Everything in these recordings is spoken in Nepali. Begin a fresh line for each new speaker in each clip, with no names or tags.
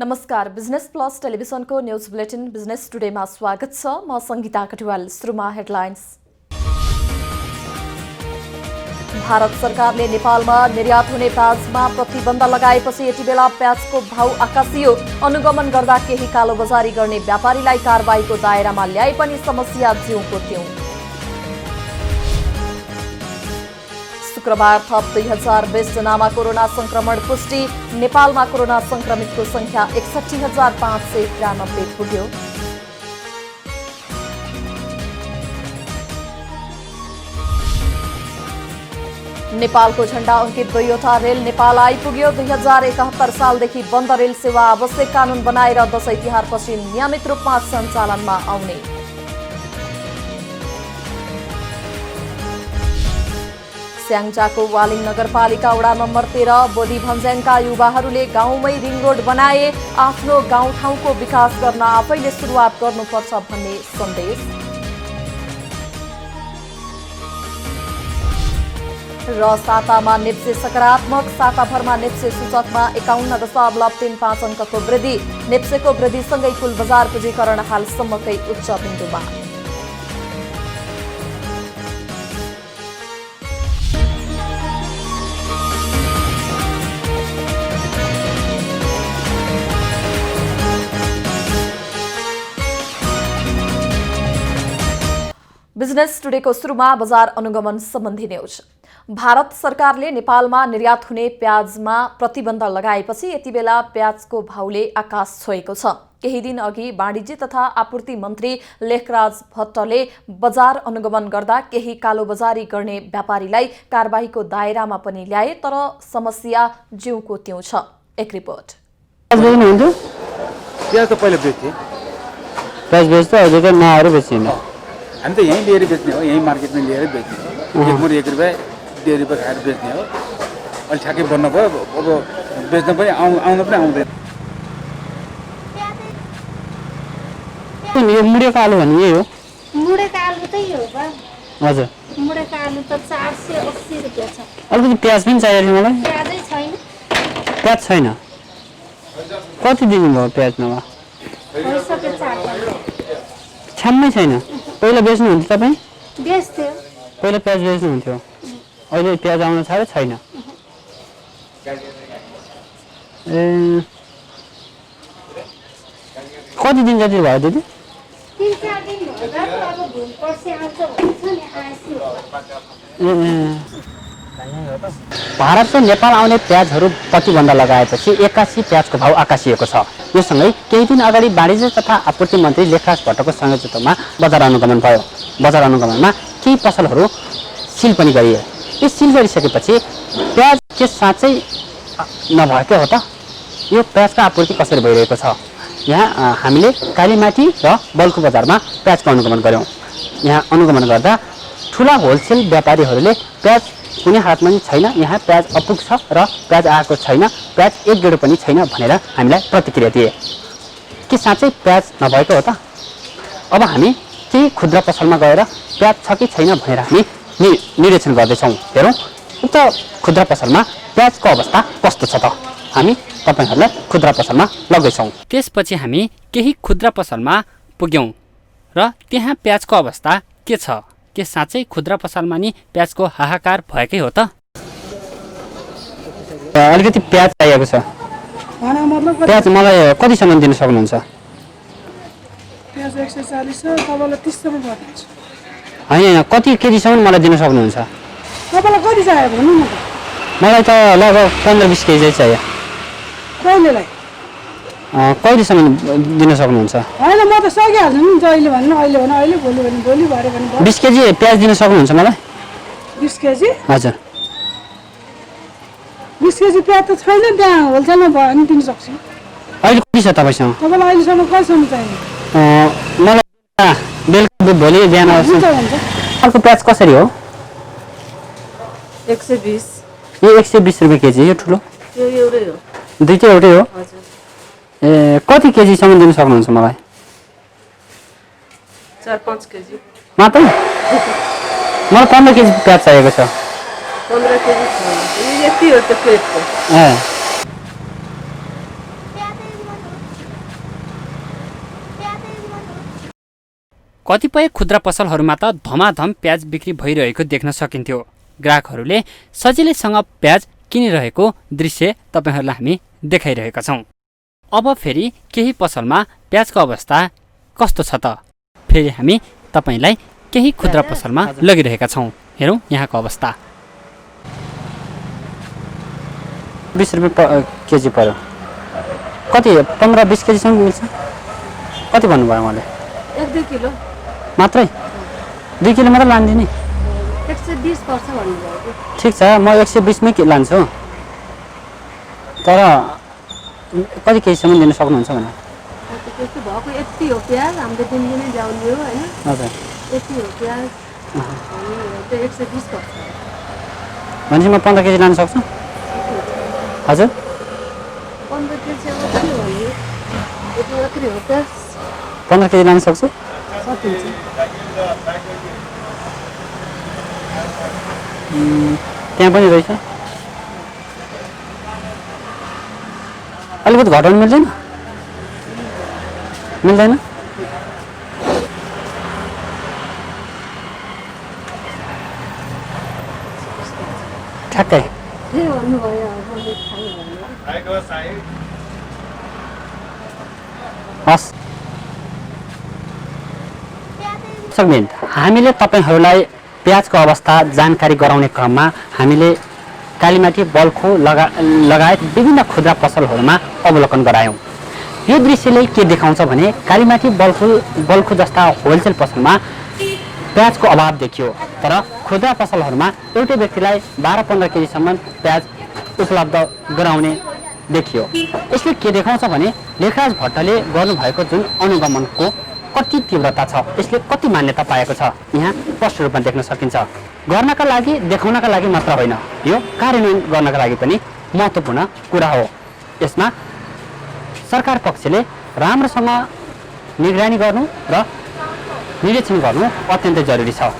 नमस्कार, बिजनेस प्लस टेलिभिजनको न्यूज बुलेटिन बिजनेस टुडेमा स्वागत छ। म संगीता कटुवाल। सुरुमा हेडलाइन्स। भारत सरकारले नेपालमा निर्यात हुने प्याजमा प्रतिबन्ध लगाएपछि यति बेला प्याजको भाउ आकाशियो। अनुगमन गर्दा केही कालोबजारी गर्ने व्यापारीलाई कारबाहीको दायरामा ल्याए पनि समस्या जिउको त्यों। शुक्रबार थप 2020 जनामा कोरोना संक्रमण पुष्टि। नेपालमा कोरोना संक्रमितको संख्या 61,593 पुग्यो। नेपालको झण्डा अंकित 2वटा रेल नेपाल आइपुग्यो। 2071 सालदेखि बन्द रेल सेवा आवश्यक कानून बनाएर दशैं तिहारपछि नियमित रूपमा सञ्चालनमा आउने। स्याङ्जाको वालिङ नगरपालिका वडा नम्बर 13 बोधी भन्ज्याङका युवाहरूले गाउँमै रिङ रोड बनाए। आफ्नो गाउँठाउँको विकास गर्न आफैले सुरुवात गर्नुपर्छ भन्ने सन्देश। र सातामा नेप्से सकारात्मक। साताभरमा नेप्से सूचकमा 51.35 अङ्कको वृद्धि। नेप्सेको वृद्धिसँगै कुल बजार पूँजीकरण हालसम्मकै उच्च बिन्दुमा। बिजनेस टुडेको सुरुमा बजार अनुगमन सम्बन्धी न्यूज। भारत सरकारले नेपालमा निर्यात हुने प्याजमा प्रतिबन्ध लगाएपछि यति बेला प्याजको भाउले आकाश छोएको छ। केही दिन अघि वाणिज्य तथा आपूर्ति मन्त्री लेखराज भट्टले बजार अनुगमन गर्दा केही कालोबजारी गर्ने व्यापारीलाई कारबाहीको दायरामा पनि ल्याए, तर समस्या जिउको त्यों छ। एक रिपोर्ट।
प्याज त पहिले बेच्थे,
प्याज बेच्दा अहिले त नआएर बेचिन्छ।
हामी त यहीँ लिएर बेच्ने हो, यहीँ मार्केटमा लिएर बेच्ने हो। एक मुरी 1 रुपियाँ 1.5 रुपियाँ खाएर बेच्ने हो। अहिले ठ्याक्कै बन्द भयो, अब बेच्न पनि आउन पनि आउँदैन।
यो मुडेको आलु भन्ने यही हो।
मुडेको आलु त यो हो।
हजुर,
मुडेको आलु त 480 रुपियाँ छ।
अलिकति प्याज पनि चाहियो मलाई।
प्याजै छैन।
प्याज छैन। कति दिनुभयो प्याज नभए?
भइसक्यो 4 दिन।
छ्याम्मै छैन। पहिला बेच्नुहुन्थ्यो तपाईँ?
बेच्थ्यो।
पहिला प्याज बेच्नुहुन्थ्यो, अहिले प्याज आउन थाल्यो छैन। ए, कति दिन जति भयो दिदी?
3-4 दिन भयो। अब भुल पर्सि आउँछ भन्छ नि, आएछ।
भारत र नेपाल आउने प्याजहरू प्रतिबन्ध लगाएपछि 81 प्याजको भाउ आकाशिएको छ। योसँगै केही दिन अगाडि वाणिज्य तथा आपूर्ति मन्त्री लेखराज भट्टको संयोजकत्वमा बजार अनुगमन भयो। बजार अनुगमनमा केही पसलहरू सिल पनि गरिए। यो सिल गरिसकेपछि प्याज के साँच्चै नभएकै हो त? यो प्याजको आपूर्ति कसरी भइरहेको छ? यहाँ हामीले कालीमाटी र बल्कु बजारमा प्याजको अनुगमन गऱ्यौँ। यहाँ अनुगमन गर्दा ठुला होलसेल व्यापारीहरूले प्याज कुनै हातमा पनि छैन, यहाँ प्याज अपुग छ र प्याज आएको छैन, प्याज 1 गेडो पनि छैन भनेर हामीलाई प्रतिक्रिया दिए। के साँच्चै प्याज नभएको हो त? अब हामी केही खुद्रा पसलमा गएर प्याज छ कि छैन भनेर हामी निरीक्षण गर्दैछौँ। हेरौँ उक्त खुद्रा पसलमा प्याजको अवस्था कस्तो छ त? हामी तपाईहरुलाई खुद्रा पसलमा लग्दैछौँ।
त्यसपछि हामी केही खुद्रा पसलमा पुग्यौँ र त्यहाँ प्याजको अवस्था के छ? के साँच्चै खुद्रा पसलमा नि प्याजको हाहाकार भएकै हो त?
अलिकति प्याज चाहिएको छ। प्याज मलाई कतिसम्म दिन सक्नुहुन्छ?
प्याज 140 छ, तपाईलाई 30 सम्म गरिदिन्छु।
हैन, कति केजीसम्म मलाई दिन सक्नुहुन्छ?
तपाईलाई कति चाहियो भन्नु न त?
मलाई त लगभग 15-20 केजी चाहियो।
कहिलेलाई?
कहिलेसम्म दिन सक्नुहुन्छ?
हैन, म त सकिहाल्छु नि। जहिले भन्नु अहिले भने अहिले, भोलि भने भोलि, भरे भने भरे।
20 केजी प्याज दिन सक्नुहुन्छ मलाई?
20 केजी?
हजुर।
20 केजी प्याज त छैन, त्यहाँ होलसेलमा भयो भने दिन सक्छु।
अहिले कति छ तपाईसँग?
तपाईलाई अहिलेसम्म कहिलेसम्म चाहियो?
मलाई बेलुका भोलि बिहान आउँछ।
हुन्छ हुन्छ।
अर्को प्याज कसरी हो?
120।
यो 120 रुपियाँ केजी। यो ठुलो?
यो एउटै हो।
दुईटै एउटै हो?
हजुर।
ए, कति केजीसम्म दिन सक्नुहुन्छ मलाई?
4-5 केजी
मात्रै? मलाई 15 केजी प्याज चाहिएको छ।
15 केजी छ। यति हो त प्लेटको।
कतिपय खुद्रा पसलहरूमा त धमाधम प्याज बिक्री भइरहेको देख्न सकिन्थ्यो। ग्राहकहरूले सजिलैसँग प्याज किनिरहेको दृश्य तपाईहरूलाई हामी देखाइरहेका छौँ। अब फेरि केही पसलमा प्याजको अवस्था कस्तो छ त? फेरि हामी तपाईलाई केही खुद्रा पसलमा लगिरहेका छौँ। हेरौँ यहाँको अवस्था।
20 रुपियाँ केजी पर्यो। कति 15-20 केजीसम्म मिल्छ? कति भन्नुभयो उहाँले?
1-2 किलो
मात्रै? 2 किलो मात्रै लान्छु नि।
120 पर्छ भन्नुभयो।
ठिक छ, म 120 मै लान्छु। तर कति केजीसम्म दिन सक्नुहुन्छ भने?
त्यस्तो भएको यति हो प्याज, हाम्रो दिनदिनै ल्याउने हो होइन,
हजुर
यति हो प्याज, त्यो 120 पर्छ।
भनेपछि म 15 केजी लान सक्छु? हजुर
15 केजी अब के हो भने यति मात्रै हो प्याज,
15 केजी लान सक्छु?
सकिन्छ।
त्यहाँ पनि रहेछ। अलिकति घटाउनु मिल्दैन? मिल्दैन? ठ्याक्कै
के भन्नुभयो अब मैले थाहा भएन।
हस् सक्दैन। हामीले तपाईहरूलाई प्याजको अवस्था जानकारी गराउने क्रममा हामीले कालीमाटी बल्खु लगायत विभिन्न खुद्रा पसलहरूमा अवलोकन गरायौँ। यो दृश्यले के देखाउँछ भने कालीमाटी बल्खु जस्ता होलसेल पसलमा प्याजको अभाव देखियो, तर खुद्रा पसलहरूमा एउटै व्यक्तिलाई 12-15 केजीसम्म प्याज उपलब्ध गराउने देखियो। यसले के देखाउँछ भने लेखराज भट्टले गर्नुभएको जुन अनुगमनको कति तीव्रता छ, यसले कति मान्यता पाएको छ यहाँ स्पष्ट रूपमा देख्न सकिन्छ। गर्नका लागि, देखाउनका लागि मात्र होइन, यो कार्यान्वयन गर्नका लागि पनि महत्त्वपूर्ण कुरा हो। यसमा सरकार पक्षले राम्रोसँग निगरानी गर्नु र निरीक्षण गर्नु अत्यन्तै जरुरी छ।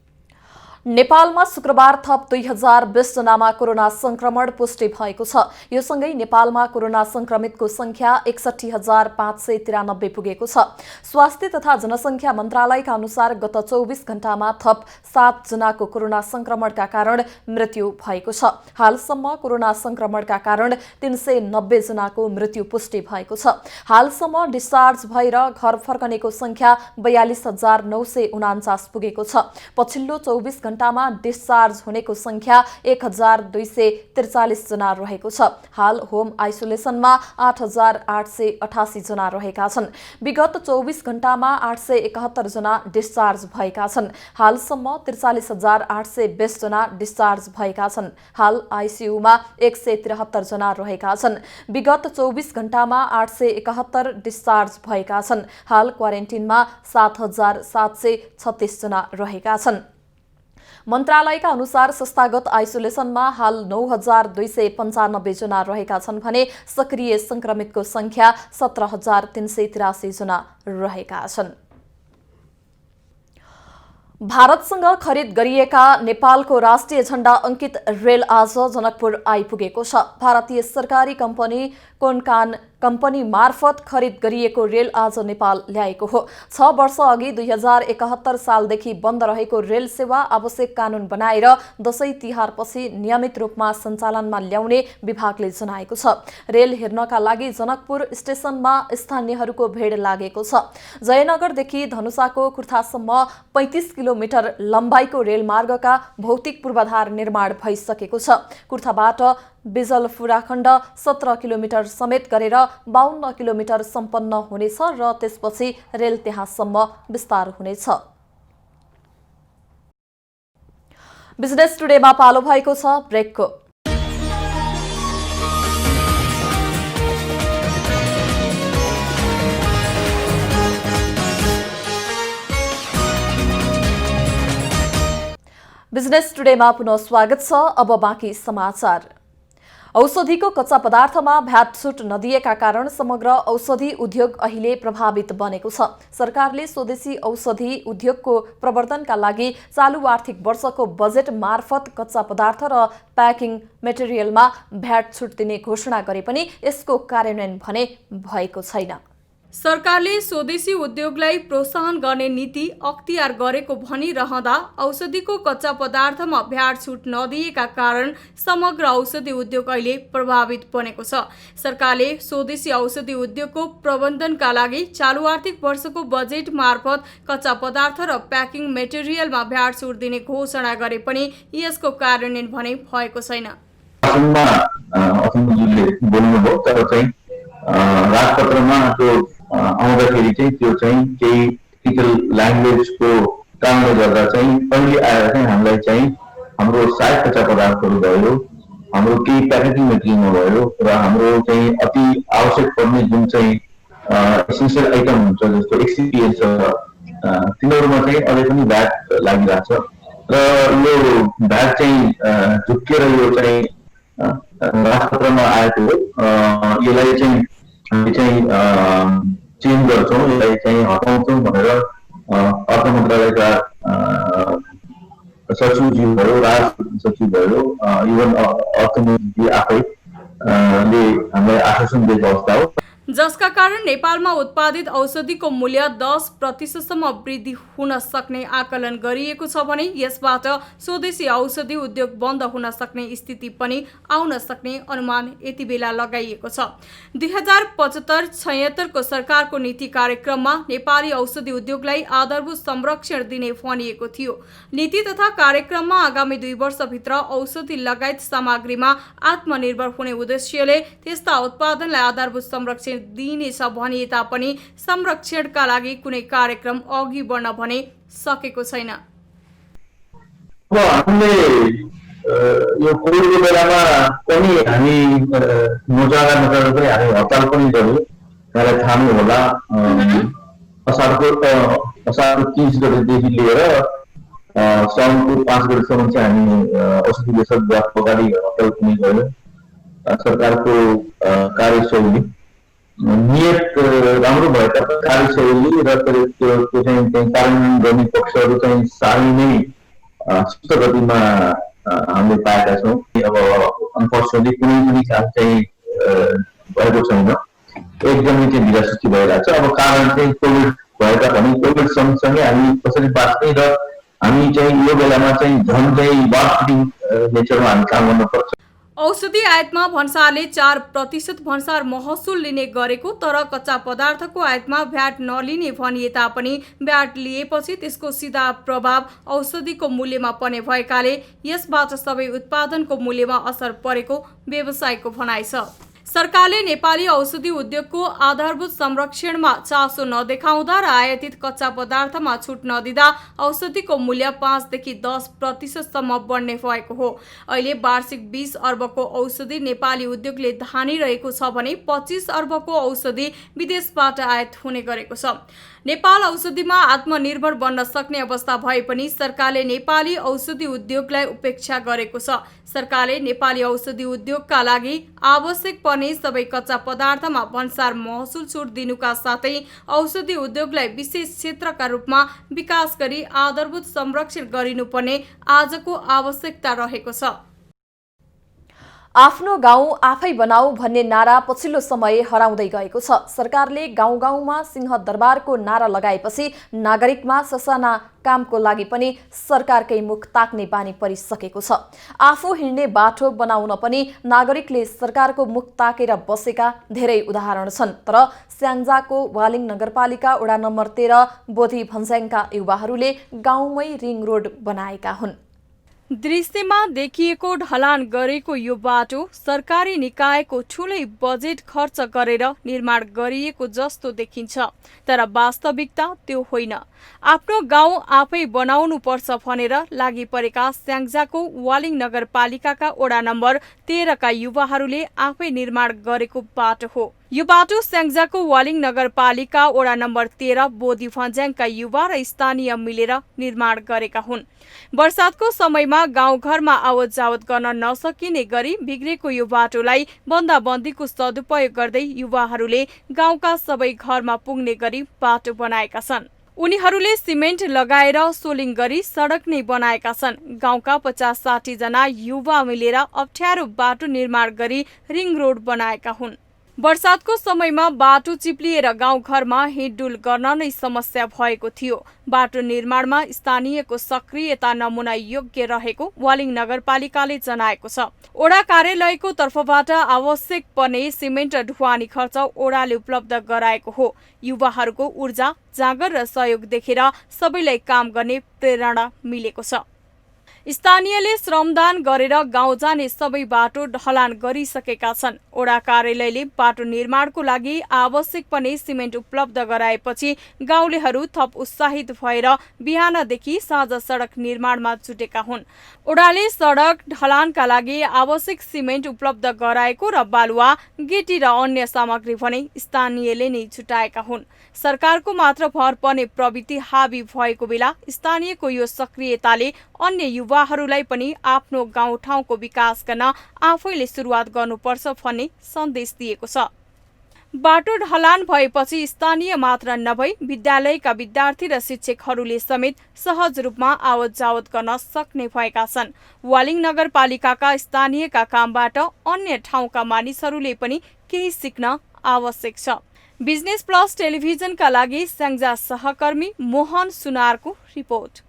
नेपालमा शुक्रबार थप 2020 जनामा कोरोना संक्रमण पुष्टि भएको छ। यो सँगै नेपालमा कोरोना संक्रमितको संख्या 61,593 पुगेको छ। स्वास्थ्य तथा जनसंख्या मन्त्रालयका अनुसार गत 24 घण्टामा थप 7 जनाको कोरोना संक्रमणका कारण मृत्यु भएको छ। हालसम्म कोरोना संक्रमणका कारण 390 जनाको मृत्यु पुष्टि भएको छ। हालसम्म डिस्चार्ज भएर घर फर्कनेको संख्या 42,949 पुगेको छ। पछिल्लो 24 घण्टामा डिस्चार्ज हुनेको संख्या 1,243 जना रहेको छ। हाल होम आइसोलेसनमा 8,888 जना रहेका छन्। विगत 24 घण्टामा 871 जना डिस्चार्ज भएका छन्। हालसम्म 43,820 जना डिस्चार्ज भएका छन्। हाल आइसियुमा 173 जना रहेका छन्। विगत 24 घण्टामा 871 डिस्चार्ज भएका छन्। हाल क्वारेन्टिनमा 7,736 जना रहेका छन्। मन्त्रालयका अनुसार संस्थागत आइसोलेसनमा हाल 9,295 जना रहेका छन् भने सक्रिय संक्रमितको संख्या 17,383 जना रहेका छन्। भारतसँग खरिद गरिएका नेपालको राष्ट्रिय झण्डा अंकित रेल आज जनकपुर आइपुगेको छ। भारतीय सरकारी कम्पनी कोनकान कम्पनी मार्फत खरिद गरिएको रेल आज नेपाल ल्याएको हो। 6 वर्ष अघि 2071 सालदेखि बन्द रहेको रेल सेवा आवश्यक कानून बनाएर दशैं तिहारपछि नियमित रूपमा सञ्चालनमा ल्याउने विभागले जनाएको छ। रेल हेर्नका लागि जनकपुर स्टेशनमा स्थानीयहरूको भेड लागेको छ। जयनगरदेखि धनुषाको कुर्थासम्म 35 किलोमिटर लम्बाइको रेलमार्गका भौतिक पूर्वाधार निर्माण भइसकेको छ। कुर्थाबाट बिजलपुराखण्ड 17 किलोमिटर समेत गरेर 52 किलोमिटर सम्पन्न हुनेछ र त्यसपछि रेल त्यहाँसम्म विस्तार हुनेछ। बिजनेस टुडेमा पालो भएको छ ब्रेकको। बिजनेस टुडेमा पुनः स्वागत छ। अब बाँकी समाचार। औषधिको कच्चा पदार्थमा भ्याट छुट नदिएका कारण समग्र औषधि उद्योग अहिले प्रभावित बनेको छ। सरकारले स्वदेशी औषधि उद्योगको प्रवर्धनका लागि चालू आर्थिक वर्षको बजेट मार्फत कच्चा पदार्थ र प्याकिङ मेटेरियलमा भ्याट छुट दिने घोषणा गरे पनि यसको कार्यान्वयन भने भएको छैन।
सरकारले स्वदेशी उद्योगलाई प्रोत्साहन गर्ने नीति अख्तियार गरेको भनिरहँदा औषधिको कच्चा पदार्थमा भ्याट छुट नदिएका कारण समग्र औषधि उद्योग अहिले प्रभावित बनेको छ। सरकारले स्वदेशी औषधि उद्योगको प्रबन्धनका लागि चालु आर्थिक वर्षको बजेट मार्फत कच्चा पदार्थ र प्याकिङ मेटेरियलमा भ्याट छुट दिने घोषणा गरे पनि यसको कार्यान्वयन भने भएको छैन।
राजपत्रमा त्यो आउँदाखेरि चाहिँ त्यो चाहिँ केही टेक्निकल ल्याङ्ग्वेजको कारणले गर्दा चाहिँ पहिले आएर चाहिँ हामीलाई चाहिँ हाम्रो सायद कच्चा पदार्थहरू भयो, हाम्रो केही प्याकेजिङ मेटेरियलमा भयो र हाम्रो चाहिँ अति आवश्यक पर्ने जुन चाहिँ एसेन्सियल आइटम हुन्छ जस्तो एक्सिपिएन्ट छ तिनीहरूमा चाहिँ अझै पनि भ्याट लागिरहेछ र यो भ्याट चाहिँ झुक्केर यो चाहिँ राजपत्रमा आएको हो। यसलाई चाहिँ हामी चाहिँ चेन्ज गर्छौँ, यसलाई चाहिँ हटाउँछौँ भनेर अर्थ मन्त्रालयका सचिवजी भयो, राज सचिव भयो, इभन अर्थमन्त्री आफैले हामीलाई आश्वासन दिएको अवस्था हो,
जसका कारण नेपालमा उत्पादित औषधिको मूल्य 10% वृद्धि हुन सक्ने आकलन गरिएको छ भने यसबाट स्वदेशी औषधि उद्योग बन्द हुन सक्ने स्थिति पनि आउन सक्ने अनुमान यति बेला लगाइएको छ। 2075-76 को सरकारको नीति कार्यक्रममा नेपाली औषधि उद्योगलाई आधारभूत संरक्षण दिने भनिएको थियो। नीति तथा कार्यक्रममा आगामी 2 वर्षभित्र औषधि लगायत सामग्रीमा आत्मनिर्भर हुने उद्देश्यले त्यस्ता उत्पादनलाई आधारभूत संरक्षण दिइनेछ भनिए तापनि संरक्षणका लागि कुनै कार्यक्रम अघि बढ्न भने सकेको छैन।
अब हामीले यो कोभिडको बेलामा पनि हामी मोर्चा नगरेर पनि हामी हडताल पनि गर्यौँ। यहाँलाई थाहा नै होला, असारको 30 गतेदेखि लिएर साउनको 5 गतेसम्म चाहिँ हामी औषधि विभाग विभागको अगाडि हडताल पनि गर्यौँ। सरकारको कार्यशैली नियत राम्रो भए तापनि कार्यशैली र त्यो चाहिँ कार्यान्वयन गर्ने पक्षहरू चाहिँ साह्रै नै सुस्त गतिमा हामीले पाएका छौँ। अब अनफर्चुनेटली कुनै पनि काम चाहिँ भएको छैन, एकदमै चाहिँ ढिला सुस्ती भइरहेको छ। अब कारण चाहिँ कोभिड भए तापनि कोभिड सँगसँगै हामी कसरी बाँच्ने र हामी चाहिँ यो बेलामा चाहिँ झन् चाहिँ मार्केटिङ नेचरमा हामी काम गर्नुपर्छ।
औषधि आयातमा भन्सारले 4% भन्सार महसुल लिने गरेको तर कच्चा पदार्थको आयातमा भ्याट नलिने भनिए तापनि भ्याट लिएपछि त्यसको सिधा प्रभाव औषधिको मूल्यमा पर्ने भएकाले यसबाट सबै उत्पादनको मूल्यमा असर परेको व्यवसायको भनाइ छ। सरकारले नेपाली औषधि उद्योगको आधारभूत संरक्षणमा चासो नदेखाउँदा र आयातित कच्चा पदार्थमा छुट नदिँदा औषधिको मूल्य 5 देखि 10% बढ्ने भएको हो। अहिले वार्षिक 20 अर्बको औषधि नेपाली उद्योगले धानिरहेको छ भने 25 अर्बको औषधि विदेशबाट आयात हुने गरेको छ। नेपाल औषधिमा आत्मनिर्भर बन्न सक्ने अवस्था भए पनि सरकारले नेपाली औषधि उद्योगलाई उपेक्षा गरेको छ। सरकारले नेपाली औषधि उद्योगका लागि आवश्यक पर्ने सबै कच्चा पदार्थमा भन्सार महसुल छुट दिनुका साथै औषधि उद्योगलाई विशेष क्षेत्रका रूपमा विकास गरी आधारभूत संरक्षण गरिनुपर्ने आजको आवश्यकता रहेको छ।
आफ्नो गाउँ आफै बनाऊ भन्ने नारा पछिल्लो समय हराउँदै गएको छ। सरकारले गाउँ गाउँमा सिंहदरबारको नारा लगाएपछि नागरिकमा ससाना कामको लागि पनि सरकारकै मुख ताक्ने बानी परिसकेको छ। आफू हिँड्ने बाटो बनाउन पनि नागरिकले सरकारको मुख ताकेर बसेका धेरै उदाहरण छन्। तर स्याङ्जाको वालिङ नगरपालिका वडा नम्बर 13 बोधी भन्स्याङका युवाहरूले गाउँमै रिङ रोड बनाएका हुन्।
दृश्यमा देखिएको ढलान गरेको यो बाटो सरकारी निकायको ठूलै बजेट खर्च गरेर निर्माण गरिएको जस्तो देखिन्छ, तर वास्तविकता त्यो होइन। आफ्नो गाउँ आफै बनाउनु पर्छ भनेर लागि परेका स्याङ्जाको वालिङ नगरपालिकाका वडा नम्बर 13 का युवाहरूले आफै निर्माण गरेको बाटो हो। यो बाटो स्याङ्जाको वालिङ नगरपालिका वडा नम्बर 13 बोधी भन्ज्याङका युवा र स्थानीय मिलेर निर्माण गरेका हुन्। वर्षातको समयमा गाउँघरमा आवत जावत गर्न नसकिने गरी बिग्रेको यो बाटोलाई बन्दाबन्दीको सदुपयोग गर्दै युवाहरूले गाउँका सबै घरमा पुग्ने गरी बाटो बनाएका छन्। उनीहरूले सिमेन्ट लगाएर सोलिङ गरी सडक नै बनाएका छन्। गाउँका 50-60 जना युवा मिलेर अप्ठ्यारो बाटो निर्माण गरी रिङ रोड बनाएका हुन्। वर्षातको समयमा बाटो चिप्लिएर गाउँघरमा हिँडडुल गर्न नै समस्या भएको थियो। बाटो निर्माणमा स्थानीयको सक्रियता नमुना योग्य रहेको वालिङ नगरपालिकाले जनाएको छ। ओडा कार्यालयको तर्फबाट आवश्यक पर्ने सिमेन्ट र ढुवानी खर्च ओडाले उपलब्ध गराएको हो। युवाहरूको ऊर्जा, जाँगर र सहयोग देखेर सबैलाई काम गर्ने प्रेरणा मिलेको छ। स्थानीयले श्रमदान गरेर गाउँ जाने सबै बाटो ढलान गरिसकेका छन्। ओडा कार्यालयले बाटो निर्माणको लागि आवश्यक पर्ने सिमेन्ट उपलब्ध गराएपछि गाउँलेहरू थप उत्साहित भएर बिहानदेखि साँझ सडक निर्माणमा जुटेका हुन्। ओडाले सडक ढलानका लागि आवश्यक सिमेन्ट उपलब्ध गराएको र बालुवा, गिटी र अन्य सामग्री भने स्थानीयले नै जुटाएका हुन्। सरकारको मात्र भर पर्ने प्रवृत्ति हावी भएको बेला स्थानीयको यो सक्रियताले अन्य युवाहरूलाई पनि आफ्नो गाउँठाउँको विकास गर्न आफैले सुरुवात गर्नुपर्छ भन्ने सन्देश दिएको छ। बाटो ढलान भएपछि स्थानीय मात्र नभई विद्यालयका विद्यार्थी र शिक्षकहरूले समेत सहज रूपमा आवत जावत गर्न सक्ने भएका छन्। वालिङ नगरपालिकाका स्थानीयका कामबाट अन्य ठाउँका मानिसहरूले पनि केही सिक्न आवश्यक छ। बिजनेस प्लस टेलिभिजनका लागि स्याङ्जा सहकर्मी मोहन सुनारको रिपोर्ट।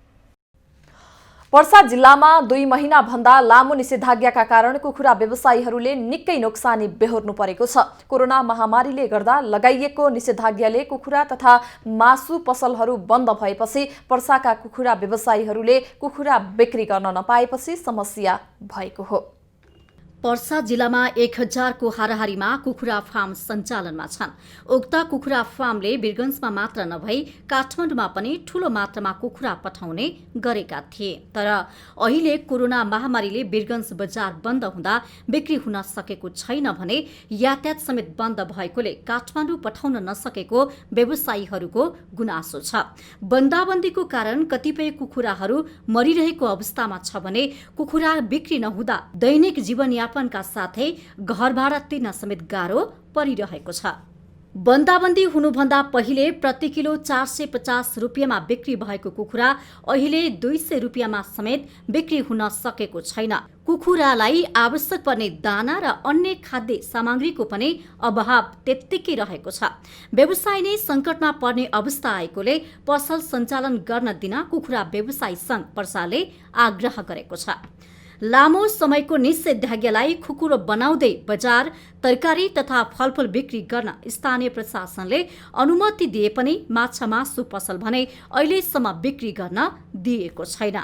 पर्सा जिल्लामा 2 महिनाभन्दा लामो निषेधाज्ञाका कारण कुखुरा व्यवसायीहरूले निकै नोक्सानी बेहोर्नु परेको छ। कोरोना महामारीले गर्दा लगाइएको निषेधाज्ञाले कुखुरा तथा मासु पसलहरू बन्द भएपछि पर्साका कुखुरा व्यवसायीहरूले कुखुरा बिक्री गर्न नपाएपछि समस्या भएको हो।
पर्सा जिल्लामा 1000 को हाराहारीमा कुखुरा फार्म सञ्चालनमा छन्। उक्त कुखुरा फार्मले वीरगञ्जमा मात्र नभई काठमाडौँमा पनि ठूलो मात्रामा कुखुरा पठाउने गरेका थिए। तर अहिले कोरोना महामारीले वीरगञ्ज बजार बन्द हुँदा बिक्री हुन सकेको छैन भने यातायात समेत बन्द भएकोले काठमाडौँ पठाउन नसकेको व्यवसायीहरूको गुनासो छ। बन्दाबन्दीको कारण कतिपय कुखुराहरू मरिरहेको अवस्थामा छ भने कुखुरा बिक्री नहुँदा दैनिक जीवनयापन का साथै घर भाडा तिर्न समेत गाह्रो परिरहेको छ। बन्दाबन्दी हुनुभन्दा पहिले प्रति किलो 450 रुपियाँमा बिक्री भएको कुखुरा अहिले 200 रुपियाँमा समेत बिक्री हुन सकेको छैन। कुखुरालाई आवश्यक पर्ने दाना र अन्य खाद्य सामग्रीको पनि अभाव त्यत्तिकै रहेको छ। व्यवसाय नै सङ्कटमा पर्ने अवस्था आएकोले पसल सञ्चालन गर्न दिन कुखुरा व्यवसायी सङ्घ पर्साले आग्रह गरेको छ। लामो समयको निषेधाज्ञालाई खुकुरो बनाउँदै बजार, तरकारी तथा फलफूल बिक्री गर्न स्थानीय प्रशासनले अनुमति दिए पनि माछा मासु पसल भने अहिलेसम्म बिक्री गर्न दिएको छैन।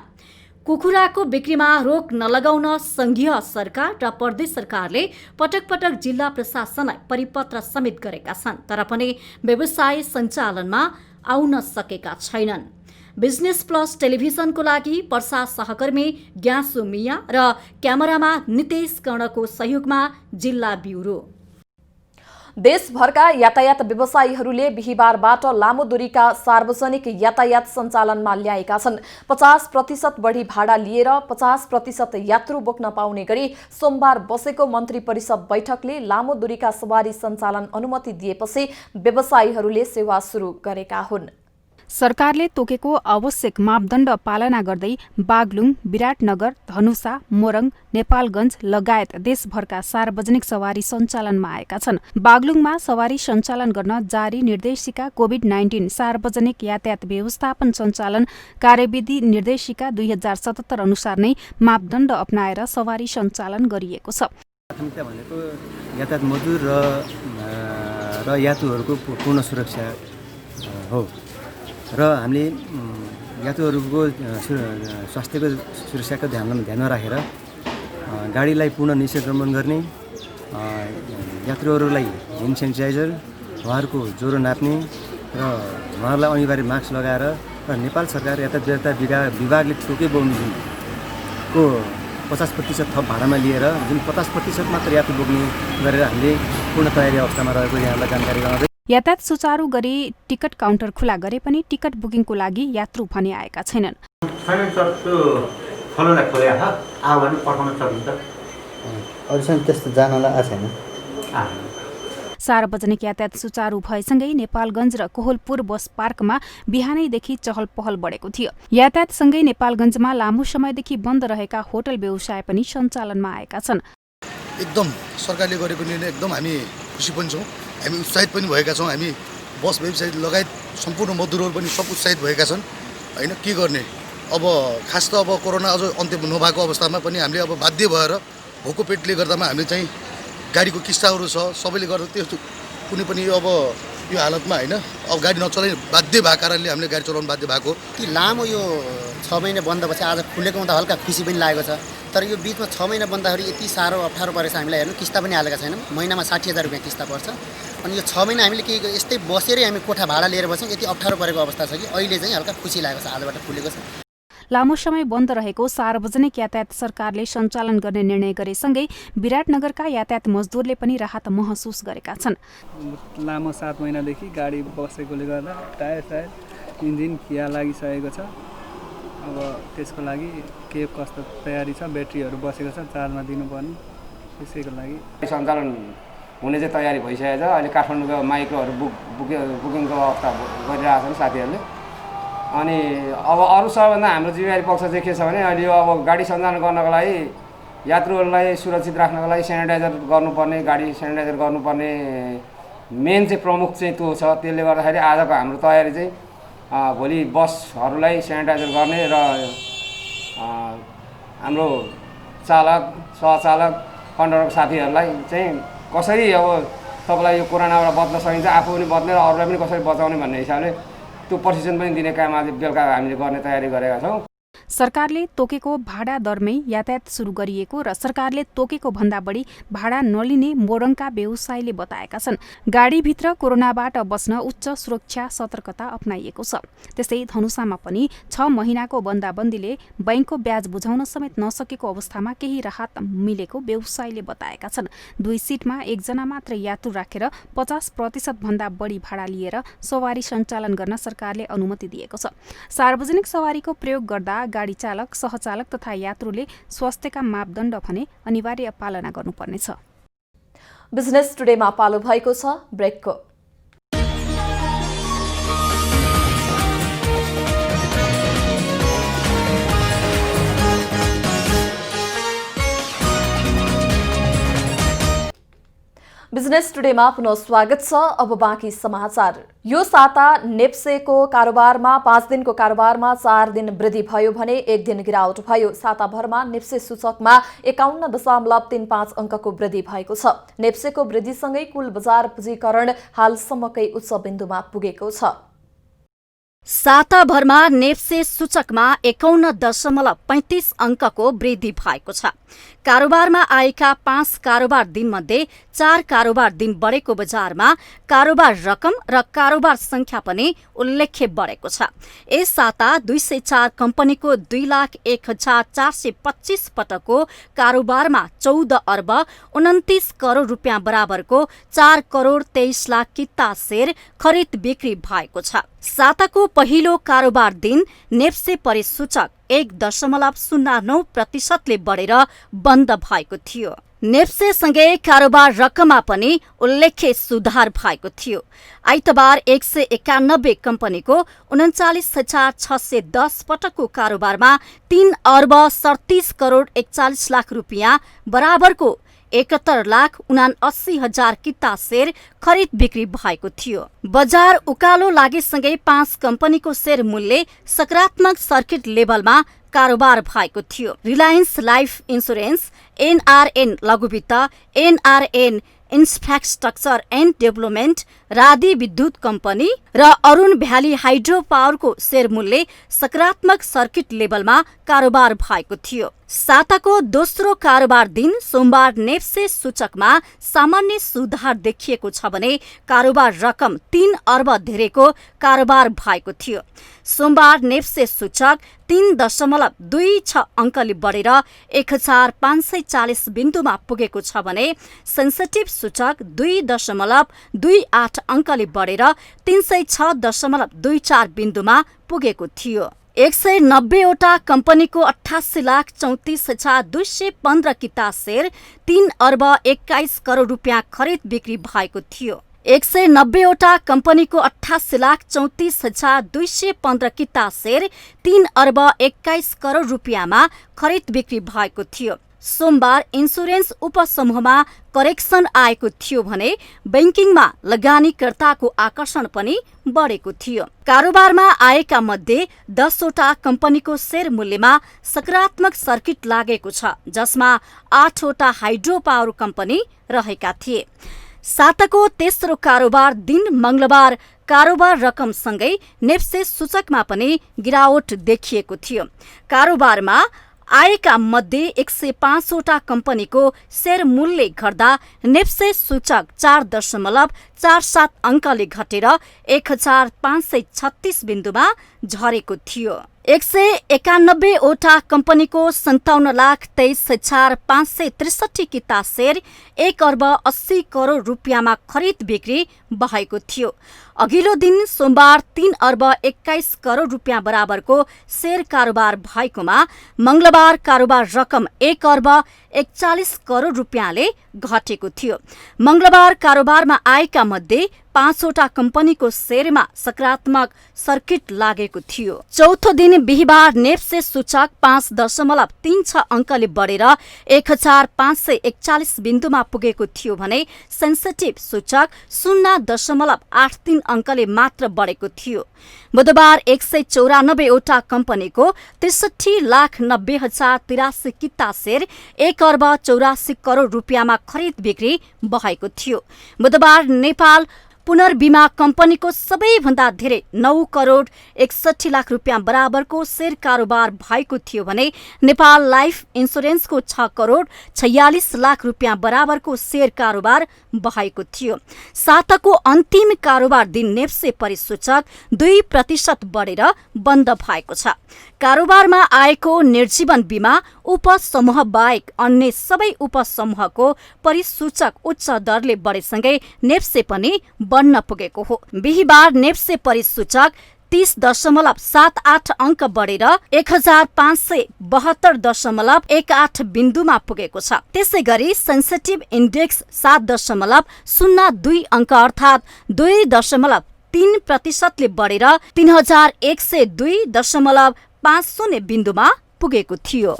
कुखुराको बिक्रीमा रोक नलगाउन संघीय सरकार र प्रदेश सरकारले पटक पटक जिल्ला प्रशासनलाई परिपत्र समेत गरेका छन्, तर पनि व्यवसाय सञ्चालनमा आउन सकेका छैनन्। बिजनेस प्लस टेलिभिजनको लागि पर्सा सहकर्मी ग्यासु मिया र क्यामेरामा नितेश कर्णको सहयोगमा जिल्ला ब्युरो।
देशभरका यातायात व्यवसायीहरूले बिहिबारबाट लामो दूरीका सार्वजनिक यातायात सञ्चालनमा ल्याएका छन्। 50% बढी भाडा लिएर 50% यात्रु बोक्न पाउने गरी सोमबार बसेको मन्त्री परिषद बैठकले लामो दूरीका सवारी सञ्चालन अनुमति दिएपछि व्यवसायीहरूले सेवा सुरु गरेका हुन्।
सरकारले तोकेको आवश्यक मापदण्ड पालना गर्दै बागलुङ, विराटनगर, धनुषा, मोरङ, नेपालगञ्ज लगायत देशभरका सार्वजनिक सवारी सञ्चालनमा आएका छन्। बागलुङमा सवारी सञ्चालन गर्न जारी निर्देशिका कोभिड-19 सार्वजनिक यातायात व्यवस्थापन सञ्चालन कार्यविधि निर्देशिका 2077 अनुसार नै मापदण्ड अपनाएर सवारी सञ्चालन गरिएको छ।
प्राथमिकता भनेको यातायात मजदुर र यात्रुहरूको पूर्ण सुरक्षा हो र हामीले यात्रुहरूको स्वास्थ्यको सुरक्षाको ध्यानमा राखेर गाडीलाई पूर्ण निष्क्रमण गर्ने, यात्रुहरूलाई ह्यान्ड सेनिटाइजर, उहाँहरूको ज्वरो नाप्ने र उहाँहरूलाई अनिवार्य मास्क लगाएर र नेपाल सरकार यातायात विभागले तोकेको 50% थप भाडामा लिएर जुन 50% मात्र यात्रु बोक्ने गरेर हामीले पूर्ण तयारी अवस्थामा रहेको यहाँलाई जानकारी गराउँदै
यातायात सुचारू गरी टिकट काउन्टर खुला गरे पनि टिकट बुकिङको लागि यात्रु भने आएका छैनन्। सार्वजनिक यातायात सुचारू भएसँगै नेपालगञ्ज र कोहलपुर बस पार्कमा बिहानैदेखि चहल पहल बढेको थियो। यातायातसँगै नेपालगञ्जमा लामो समयदेखि बन्द रहेका होटल व्यवसाय पनि सञ्चालनमा आएका छन्।
एकदम सरकारले गरेको निर्णय एकदम हामी खुसी पनि छौँ, हामी उत्साहित पनि भएका छौँ। हामी बस वेबसाइट लगायत सम्पूर्ण मजदुरहरू पनि सब उत्साहित भएका छन् होइन। के गर्ने अब, खास त अब कोरोना अझ अन्त्य नभएको अवस्थामा पनि हामीले अब बाध्य भएर भोको पेटले गर्दामा हामीले चाहिँ गाडीको किस्ताहरू छ, सबैले गर्दा त्यो कुनै पनि अब यो हालतमा होइन, अब गाडी नचलाइ बाध्य भएको कारणले हामीले गाडी चलाउनु बाध्य भएको।
कि लामो यो 6 महिना बन्द पछि आज खुलेको हुँदा हल्का खुसी पनि लागेको छ, तर यो बिचमा 6 महिना बन्दाखेरि यति साह्रो अप्ठ्यारो परेछ हामीलाई। हेर्नु, किस्ता पनि हालेका छैनौँ, महिनामा 60,000 रुपियाँ किस्ता पर्छ। अनि यो 6 महिना हामीले के यस्तै बसेरै हामी कोठा भाडा लिएर बस्यौँ, यति अप्ठ्यारो परेको अवस्था छ कि अहिले चाहिँ हल्का खुसी लागेको छ, आजबाट खुलेको छ।
लामो समय बन्द रहेको सार्वजनिक यातायात सरकारले सञ्चालन गर्ने निर्णय गरेसँगै विराटनगरका यातायात मजदुरले पनि राहत महसुस गरेका छन्।
लामो 7 महिनादेखि गाडी बसेकोले गर्दा टायर इन्जिन खिया लागिसकेको छ। अब त्यसको लागि के कस्तो तयारी छ, ब्याट्रीहरू बसेको छ, चार्जमा दिनुपर्ने, त्यसैको लागि
सञ्चालन हुने चाहिँ तयारी भइसकेको छ। अहिले काठमाडौँको माइक्रोहरू बुकिङको अवस्था गरिरहेको छन् साथीहरूले। अनि अब अरू सबैभन्दा हाम्रो जिम्मेवारी पक्ष चाहिँ के छ भने अहिले यो अब गाडी सञ्चालन गर्नको लागि यात्रुहरूलाई सुरक्षित राख्नको लागि सेनिटाइजर गर्नुपर्ने, गाडी सेनिटाइजर गर्नुपर्ने मेन चाहिँ प्रमुख चाहिँ त्यो छ। त्यसले गर्दाखेरि आजको हाम्रो तयारी चाहिँ भोलि बसहरूलाई सेनिटाइजर गर्ने र हाम्रो चालक सहचालक कन्डक्टर साथीहरूलाई चाहिँ कसरी अब तपाईँलाई यो कोरोनाबाट बच्न सकिन्छ, आफू पनि बच्ने र अरूलाई पनि कसरी बचाउने भन्ने हिसाबले त्यो प्रशिक्षण पनि दिने काम आज बेलुका हामीले गर्ने तयारी गरेका छौँ।
सरकारले तोकेको भाडा दरमै यातायात सुरु गरिएको र सरकारले तोकेको भन्दा बढी भाडा नलिने मोरङका व्यवसायीले बताएका छन्। गाडीभित्र कोरोनाबाट बस्न उच्च सुरक्षा सतर्कता अपनाइएको छ। त्यस्तै धनुषामा पनि 6 महिनाको बन्दाबन्दीले बैंकको ब्याज बुझाउन समेत नसकेको अवस्थामा केही राहत मिलेको व्यवसायीले बताएका छन्। 2 सिटमा 1 जना मात्र यात्रु राखेर 50% भन्दा बढी भाडा लिएर सवारी सञ्चालन गर्न सरकारले अनुमति दिएको छ। सार्वजनिक सवारीको प्रयोग गर्दा गाडी चालक, सहचालक तथा यात्रुले स्वास्थ्यका मापदण्ड भने अनिवार्य पालना गर्नुपर्नेछ।
बिजनेस टुडेमा पालो भएको छ ब्रेकको। बिजनेस टुडेमा पुनः स्वागत छ। अब बाँकी समाचार। यो साता नेप्सेको कारोबारमा 5 दिनको कारोबारमा 4 दिन वृद्धि भयो भने 1 दिन गिरावट भयो। साताभरमा नेप्से सूचकमा 51.35 अङ्कको वृद्धि भएको छ। नेप्सेको वृद्धिसँगै कुल बजार पुँजीकरण हालसम्मकै उच्च बिन्दुमा पुगेको छ।
साताभरमा नेप्से सूचकमा 51.35 अङ्कको वृद्धि भएको छ। कारोबारमा आएका 5 कारोबार दिनमध्ये 4 कारोबार दिन बढेको बजारमा कारोबार रकम र कारोबार संख्या पनि उल्लेख्य बढेको छ। यस साता 204 कम्पनीको 2,01,425 पटकको कारोबारमा 14 अर्ब 29 करोड रुपियाँ बराबरको 4 करोड 23 लाख किता शेयर खरिद बिक्री भएको छ। साताको पहिलो कारोबार दिन नेप्से परिसूचक 1.09% बढेर बन्द भएको थियो। नेप्सेसँगै कारोबार रकममा पनि उल्लेख्य सुधार भएको थियो। आइतबार 191 कम्पनीको 39,610 पटकको कारोबारमा 3 अर्ब 37 करोड 41 लाख रुपियाँ बराबरको 71,79,000 किता शेयर खरिद बिक्री भएको थियो। बजार उकालो लागेसँगै 5 कम्पनीको शेयर मूल्य सकारात्मक सर्किट लेभलमा कारोबार भएको थियो। रिलायन्स लाइफ इन्सुरेन्स, एनआरएन लघुवित्त, एनआरएन इन्फ्रास्ट्रक्चर एन्ड डेभलपमेन्ट, रादी विद्युत कम्पनी र अरुण भ्याली हाइड्रो पावरको शेयर मूल्य सकारात्मक सर्किट लेभलमा कारोबार भएको थियो। साताको दोस्रो कारोबार दिन सोमबार नेप्से सूचकमा सामान्य सुधार देखिएको छ भने कारोबार रकम 3 अर्ब धेरैको कारोबार भएको थियो। सोमबार नेप्से सूचक 3.26 अङ्कले बढेर 1,540 बिन्दुमा पुगेको छ भने सेन्सिटिभ सूचक 2.28 अङ्कले बढेर 306.24 बिन्दुमा पुगेको थियो। 190 वटा कम्पनीको 88,34,215 किता शेयर 3 अर्ब 21 करोड रुपियाँ खरिद बिक्री भएको थियो। 190 वटा कम्पनीको 88,34,215 किता शेयर 3 अर्ब 21 करोड रुपियाँमा खरिद बिक्री भएको थियो। सोमबार इन्सुरेन्स उपसमूहमा करेक्सन आएको थियो भने बैंकिङमा लगानीकर्ताको आकर्षण पनि बढेको थियो। कारोबारमा आएका मध्ये 10वटा कम्पनीको शेयर मूल्यमा सकारात्मक सर्किट लागेको छ, जसमा 8वटा हाइड्रो पावर कम्पनी रहेका थिए। साताको तेस्रो कारोबार दिन मंगलबार कारोबार रकमसँगै नेप्से सूचकमा पनि गिरावट देखिएको थियो। कारोबारमा आएका मध्ये 105वटा कम्पनीको शेयर मूल्य घट्दा नेप्से सूचक 4.47 अङ्कले घटेर 1536 बिन्दुमा झरेको थियो। 191वटा कम्पनीको 57,23,563 किता शेयर 1 अर्ब 80 करोड रुपियाँमा खरिद बिक्री भएको थियो। अघिल्लो दिन सोमबार 3 अर्ब 21 करोड रुपियाँ बराबरको शेयर कारोबार भएकोमा मंगलबार कारोबार रकम 1 अर्ब 41 करोड रुपियाँले घटेको थियो। मंगलबार कारोबारमा आएका मध्ये 5वटा कम्पनीको शेयरमा सकारात्मक सर्किट लागेको थियो। चौथो दिन बिहिबार नेप्से सूचक 5.36 अङ्कले बढेर 1541 बिन्दुमा पुगेको थियो भने सेन्सिटिभ सूचक 0.83 अङ्कले मात्र बढेको थियो। बुधबार 194वटा कम्पनीको 63,90,083 किता शेयर 1 अर्ब 84 करोड रुपियाँमा खरिद बिक्री भएको थियो। बुधबार नेपाल पुनर्बीमा कम्पनीको सबैभन्दा धेरै 9 करोड 61 लाख रुपियाँ बराबरको शेयर कारोबार भएको थियो भने नेपाल लाइफ इन्सुरेन्सको 6 करोड 46 लाख रुपियाँ बराबरको शेयर कारोबार भएको थियो। साताको अन्तिम कारोबार दिन नेप्से परिसूचक 2% बढेर बन्द भएको छ। कारोबारमा आएको निर्जीवन बीमा उपसमूह बाहेक अन्य सबै उपसमूहको परिसूचक उच्च दरले बढेसँगै नेप्से पनि बढ्न पुगेको हो। बिहिबार नेप्से परिसूचक 30.78 अङ्क बढेर 1572.18 बिन्दुमा पुगेको छ। त्यसै गरी सेन्सिटिभ इन्डेक्स 7.02 अङ्क अर्थात् 2.3% ले बढेर 3102.50 बिन्दुमा पुगेको थियो।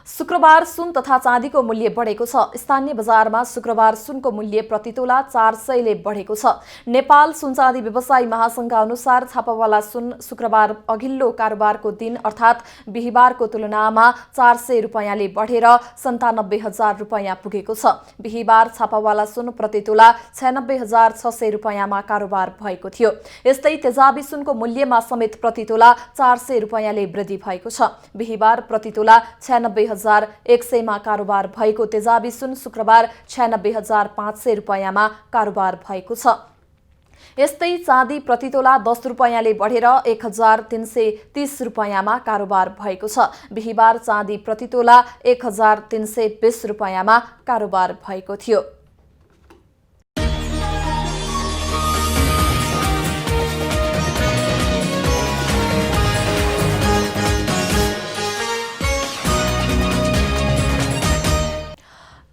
शुक्रबार सुन तथा चाँदीको मूल्य बढेको छ। स्थानीय बजारमा शुक्रबार सुनको मूल्य प्रतितोला 400 ले बढेको छ। नेपाल सुनचाँदी व्यवसायी महासंघ अनुसार छापावाला सुन शुक्रबार अघिल्लो कारोबारको दिन अर्थात् बिहिबारको तुलनामा 400 रुपैयाँले बढेर 97,000 रुपैयाँ पुगेको छ। बिहिबार छापावाला सुन प्रतितोला 96,600 रुपैयाँमा कारोबार भएको थियो। यस्तै तेजाबी सुनको मूल्यमा समेत प्रतितोला 400 रुपैयाँले वृद्धि भएको छ। बिहिबार प्रतितोला 96,100 मा कारोबार भएको तेजाबी सुन शुक्रबार 96,500 रुपैयाँमा कारोबार भएको छ। यस्तै चाँदी प्रतितोला 10 रुपैयाँले बढेर 1,330 रुपैयाँमा कारोबार भएको छ। बिहिबार चाँदी प्रतितोला 1,320 रुपैयाँमा कारोबार भएको थियो।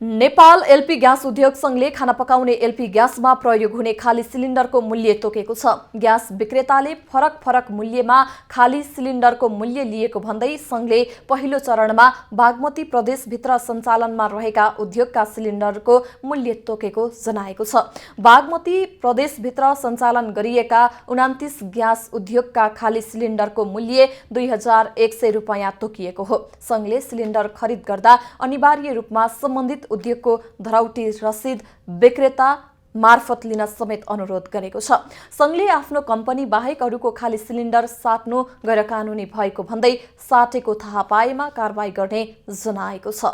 नेपाल एलपी ग्यास उद्योग संघले खाना पकाउने एलपी ग्यासमा प्रयोग हुने खाली सिलिन्डरको मूल्य तोकेको छ। ग्यास विक्रेताले फरक फरक मूल्यमा खाली सिलिन्डरको मूल्य लिएको भन्दै संघले पहिलो चरणमा बागमती प्रदेशभित्र सञ्चालनमा रहेका उद्योगका सिलिन्डरको मूल्य तोकेको जनाएको छ। बागमती प्रदेशभित्र सञ्चालन गरिएका 29 ग्यास उद्योगका खाली सिलिन्डरको मूल्य 2,100 रुपैयाँ तोकिएको हो। संघले सिलिन्डर खरिद गर्दा अनिवार्य रूपमा सम्बन्धित उद्योगको धरौटी रसिद विक्रेता मार्फत लिन समेत अनुरोध गरेको छ। संघले आफ्नो कम्पनी बाहेक अरूको खाली सिलिन्डर साट्नु गैरकानूनी भएको भन्दै साटेको थाहा पाएमा कारबाही गर्ने जनाएको छ।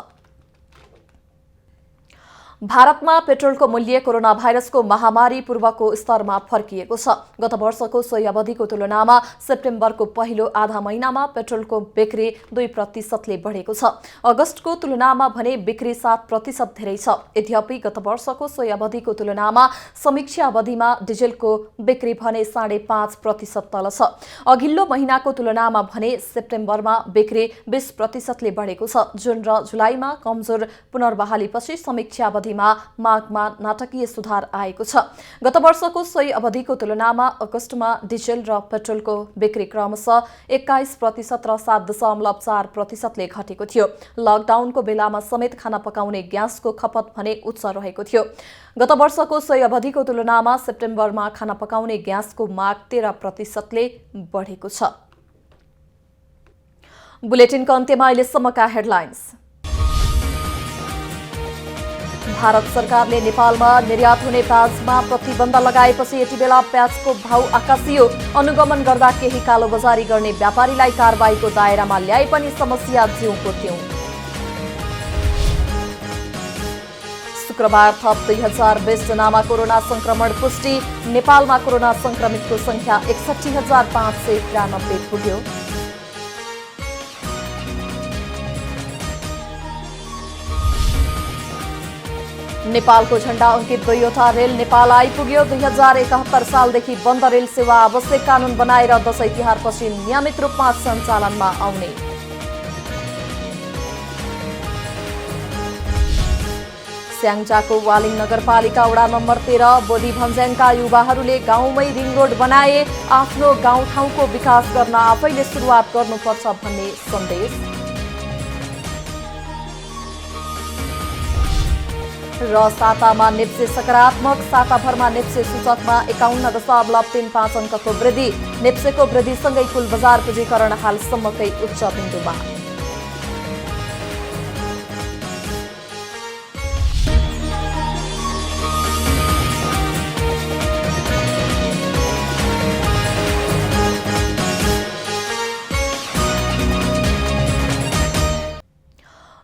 भारतमा पेट्रोलको मूल्य कोरोना भाइरसको महामारी पूर्वको स्तरमा फर्किएको छ। गत वर्षको सोही अवधिको तुलनामा सेप्टेम्बरको पहिलो आधा महिनामा पेट्रोलको बिक्री 2% ले बढेको छ। अगस्तको तुलनामा भने बिक्री 7% धेरै छ। यद्यपि गत वर्षको सोही अवधिको तुलनामा समीक्षा अवधिमा डिजेलको बिक्री भने 5.5% तल छ। अघिल्लो महिनाको तुलनामा भने सेप्टेम्बरमा बिक्री 20% ले बढेको छ। जुन र जुलाईमा कमजोर पुनर्बहालीपछि समीक्षा अवधि अवधिमा मागमा नाटकीय सुधार आएको छ। गत वर्षको सोही अवधिको तुलनामा अगस्तमा डिजेल र पेट्रोलको बिक्री क्रमशः 21% र 7.4%ले घटेको थियो। लकडाउनको बेलामा समेत खाना पकाउने ग्यासको खपत भने उच्च रहेको थियो। गत वर्षको सोही अवधिको तुलनामा सेप्टेम्बरमा खाना पकाउने ग्यासको माग 13%ले बढेको छ। बुलेटिनको अन्त्यमा अहिलेसम्मका हेडलाइन्स। भारत सरकारले नेपालमा निर्यात हुने प्याजमा प्रतिबन्ध लगाएपछि यति बेला प्याजको भाउ आकाशियो। अनुगमन गर्दा केही कालोबजारी गर्ने व्यापारीलाई कारबाहीको दायरामा ल्याए पनि समस्या जिउँको त्यों। शुक्रबार थप 2020 जनामा कोरोना संक्रमण पुष्टि। नेपालमा कोरोना संक्रमितको संख्या 61,593 पुग्यो। नेपालको झण्डा अंकित 2वटा रेल नेपाल आइपुग्यो। 2071 सालदेखि बन्द रेल सेवा आवश्यक कानून बनाएर दशैं तिहारपछि नियमित रूपमा सञ्चालनमा आउने। स्याङ्जाको वालिङ नगरपालिका वडा नम्बर 13 बोदी भन्ज्याङका युवाहरूले गाउँमै रिङ रोड बनाए। आफ्नो गाउँठाउँको विकास गर्न आफैले सुरुवात गर्नुपर्छ भन्ने सन्देश। र सातामा नेप्से सकारात्मक। साताभरमा नेप्से सूचकमा 51.35 अङ्कको वृद्धि। नेप्सेको वृद्धिसँगै कुल बजार पूँजीकरण हालसम्मकै उच्च बिन्दुमा।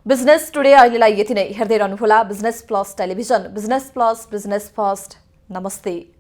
बिजनेस टुडे अहिलेलाई यति नै। हेर्दै रहनुहोला Business Plus Television. Business Plus, business first. नमस्ते।